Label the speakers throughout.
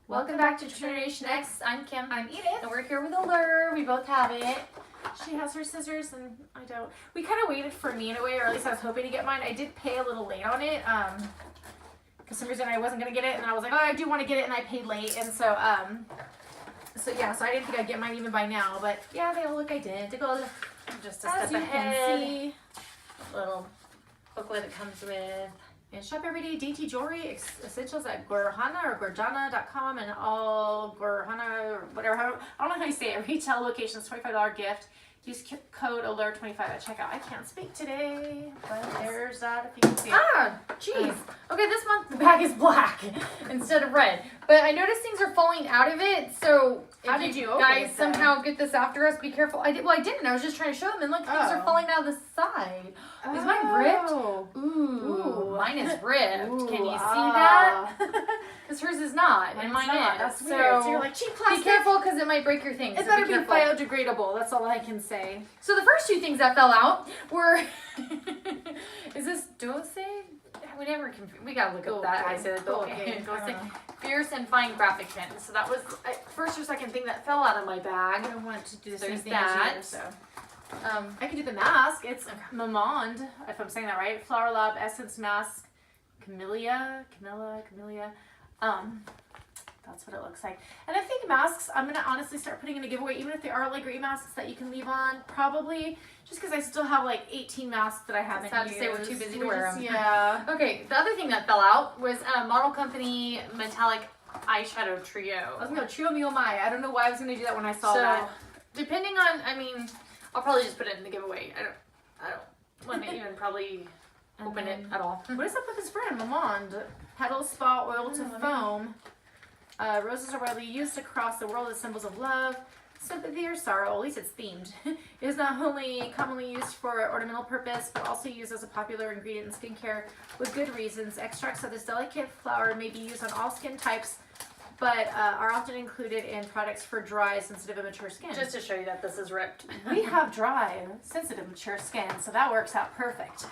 Speaker 1: Welcome back to Generation X. I'm Kim.
Speaker 2: I'm Edith.
Speaker 1: And we're here with Allure. We both have it.
Speaker 2: She has her scissors and I don't. We kind of waited for me in a way, or at least I was hoping to get mine. I did pay a little late on it. For some reason I wasn't going to get it, and I was like, oh, I do want to get it, and I paid late. And so, so I didn't think I'd get mine even by now. But yeah, they all look identical.
Speaker 1: Just a
Speaker 2: As
Speaker 1: step
Speaker 2: you
Speaker 1: ahead.
Speaker 2: can see.
Speaker 1: Little booklet it comes with.
Speaker 2: And shop everyday dainty jewelry essentials at Gorjana or Gorjana.com and all Gorjana or whatever. I don't know how you say it. Retail locations, $25 gift. Use code Allure25 at checkout. I can't speak today, but there's that if you can see it.
Speaker 1: Ah, jeez. Okay, this month the bag is black instead of red. But I noticed things are falling out of it, so
Speaker 2: How
Speaker 1: if
Speaker 2: did you open
Speaker 1: guys
Speaker 2: it, then?
Speaker 1: somehow get this after us, be careful. I didn't. I was just trying to show them, and look, things are
Speaker 2: Oh.
Speaker 1: falling out of the side. Is mine ripped?
Speaker 2: Oh.
Speaker 1: Ooh, mine is ripped.
Speaker 2: Ooh,
Speaker 1: Can you see that? Because hers is not, and mine
Speaker 2: not.
Speaker 1: is.
Speaker 2: That's weird. So you're like, cheap plastic.
Speaker 1: Be careful, because it might break your things.
Speaker 2: It
Speaker 1: so
Speaker 2: better be
Speaker 1: careful.
Speaker 2: biodegradable. That's all I can say.
Speaker 1: So the first two things that fell out were, is this Dose? We gotta look up that. I said Dose. Fierce and fine graphic pen. So that was first or second thing that fell out of my bag.
Speaker 2: I want to do the same
Speaker 1: There's
Speaker 2: thing
Speaker 1: that.
Speaker 2: as you, so. I can do the mask. It's Mamond, if I'm saying that right. Flower Lab Essence Mask. Camellia. That's what it looks like. And I think masks, I'm going to honestly start putting in a giveaway, even if they are like great masks that you can leave on, probably, just because I still have like 18 masks that I haven't
Speaker 1: Sad to
Speaker 2: used.
Speaker 1: say we're too busy to wear them.
Speaker 2: Yeah.
Speaker 1: Okay, the other thing that fell out was Model Company Metallic Eyeshadow
Speaker 2: I
Speaker 1: Trio.
Speaker 2: was going to Trio Me Oh My. I don't know why I was going to do that when I saw
Speaker 1: So,
Speaker 2: that.
Speaker 1: depending on, I'll probably just put it in the giveaway. I don't want to even probably open it at all.
Speaker 2: What is up with this brand, Mamond? Petal Spa Oil to Foam. Roses are widely used across the world as symbols of love, sympathy, or sorrow. At least it's themed. It is not only commonly used for ornamental purpose, but also used as a popular ingredient in skincare with good reasons. Extracts of this delicate flower may be used on all skin types, but are often included in products for dry, sensitive, and mature skin.
Speaker 1: Just to show you that this is ripped.
Speaker 2: We have dry, sensitive, mature skin, so that works out perfect.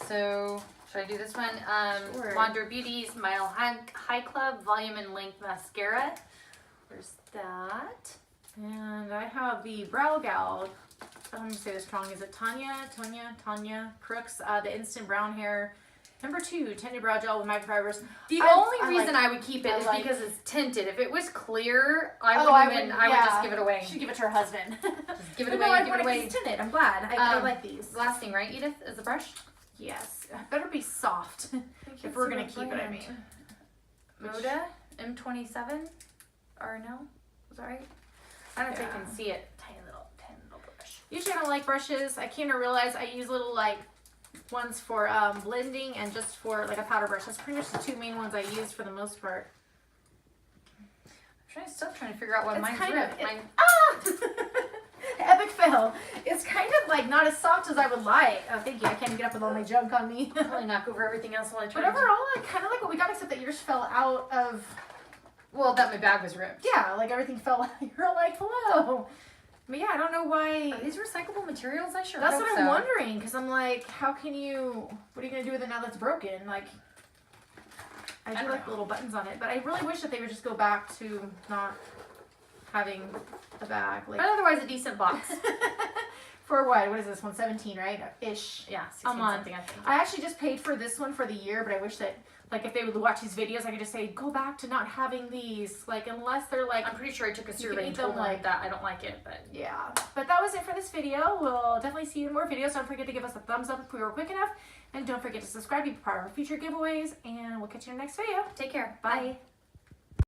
Speaker 1: So, should I do this one?
Speaker 2: Sure.
Speaker 1: Wander Beauty's Mile High Club Volume and Length Mascara. Where's that?
Speaker 2: And I have the Brow Gal. I'm going to say this wrong. Is it Tanya Crooks? The Instant Brown Hair. Number 2, Tinted Brow Gel with microfibers.
Speaker 1: The only reason I would keep it is because it's tinted. If it was clear, I would just give it away.
Speaker 2: She'd give it to her husband.
Speaker 1: Just give it
Speaker 2: But
Speaker 1: away,
Speaker 2: no,
Speaker 1: give it away.
Speaker 2: It's tinted. I'm glad. I like these.
Speaker 1: Last thing, right, Edith? Is the brush?
Speaker 2: Yes. It better be soft. If we're going to keep it, I mean.
Speaker 1: Moda M27? Or no? Was that right? I don't know if you can see it. Tiny little brush.
Speaker 2: Usually I don't like brushes. I came to realize I use little ones for blending and just for like a powder brush. That's pretty much the two main ones I use for the most part.
Speaker 1: I'm still trying to figure out what mine's
Speaker 2: kind
Speaker 1: ripped.
Speaker 2: Epic fail. It's kind of like not as soft as I would like. Oh, thank you. I can't get up with all my junk on me.
Speaker 1: Probably knock over everything else while I try.
Speaker 2: But overall, I kind of like what we got, except that yours fell out of.
Speaker 1: Well, that my bag was ripped.
Speaker 2: Yeah, like everything fell out. You're like, hello. But yeah, I don't know why.
Speaker 1: Are these recyclable materials? I sure
Speaker 2: That's
Speaker 1: hope
Speaker 2: what
Speaker 1: so.
Speaker 2: I'm wondering, because I'm like, how can you? What are you gonna do with it now that's broken? Like, I do like the little buttons on it, but I really wish that they would just go back to not having the bag. Like,
Speaker 1: But otherwise, a decent box.
Speaker 2: for what? What is this one? 17, right? Ish.
Speaker 1: Yeah,
Speaker 2: A
Speaker 1: 16
Speaker 2: month.
Speaker 1: something, I think.
Speaker 2: I actually just paid for this one for the year, but I wish that, like, if they would watch these videos, I could just say, go back to not having these. Like, unless they're like,
Speaker 1: I'm pretty sure I took a survey and
Speaker 2: eat
Speaker 1: told
Speaker 2: them,
Speaker 1: them
Speaker 2: like-
Speaker 1: that I don't like it, but
Speaker 2: yeah. But that was it for this video. We'll definitely see you in more videos. Don't forget to give us a thumbs up if we were quick enough. And don't forget to subscribe to be part of our future giveaways. And we'll catch you in the next video.
Speaker 1: take care. Bye.